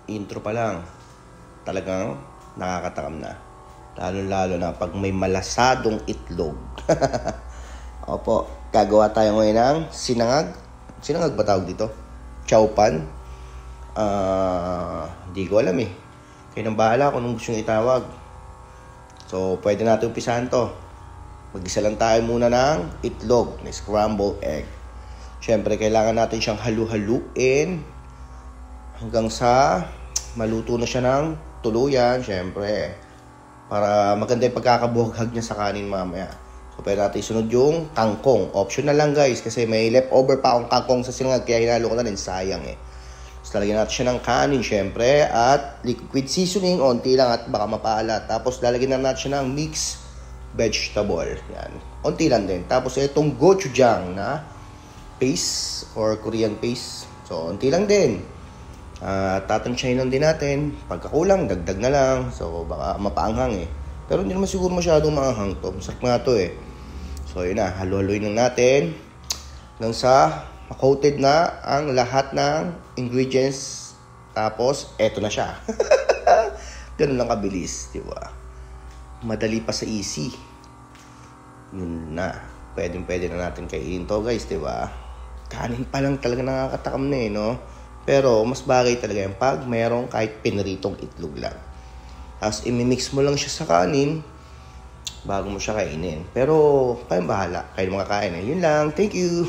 intro pa lang, talagang nakakatakam na. Lalo-lalo na pag may malasadong itlog. Opo, gagawa tayo ngayon ng sinangag. Sinangag ba tawag dito? Chowpan. Hindi ko alam eh. Kayo nang bahala kung anong gusto nyo itawag. So, pwede natin umpisahan to. Mag-isa lang tayo muna ng itlog na scrambled egg. Siyempre, kailangan natin siyang halu-haluin hanggang sa maluto na siya ng tuluyan, siyempre. Para maganda yung pagkakabuhaghag niya sa kanin mamaya. So, pwede natin isunod yung kangkong. Option na lang guys, kasi may leftover pa akong kangkong sa sinangag, kaya hinalo ko na rin, sayang eh. So, lalagyan natin siya ng kanin, syempre, at liquid seasoning, onti lang at baka mapaalat. Tapos, lalagyan na natin siya ng mixed vegetable. Yan. Onti lang din. Tapos, itong gochujang na paste or Korean paste. So, onti lang din. Tatansyahin lang din natin. Pagkakulang, dagdag na lang. So, baka mapaanghang eh. Pero hindi naman siguro masyadong maanghang to. Masarap nga to eh. So, yun na. Halu-haluin lang natin. Hanggang sa makoated na ang lahat ng ingredients. Tapos, eto na siya. Ganun lang kabilis, di ba? Madali pa sa easy. Yun na. Pwede na natin kainin to, guys, di ba? Kanin pa lang talaga nakakatakam na eh, no? Pero, mas bagay talaga yung pag mayroong kahit piniritong itlog lang. Tapos, imimix mo lang siya sa kanin bago mo siya kainin. Pero, kayong bahala. Kayo makakain eh. Yun lang. Thank you!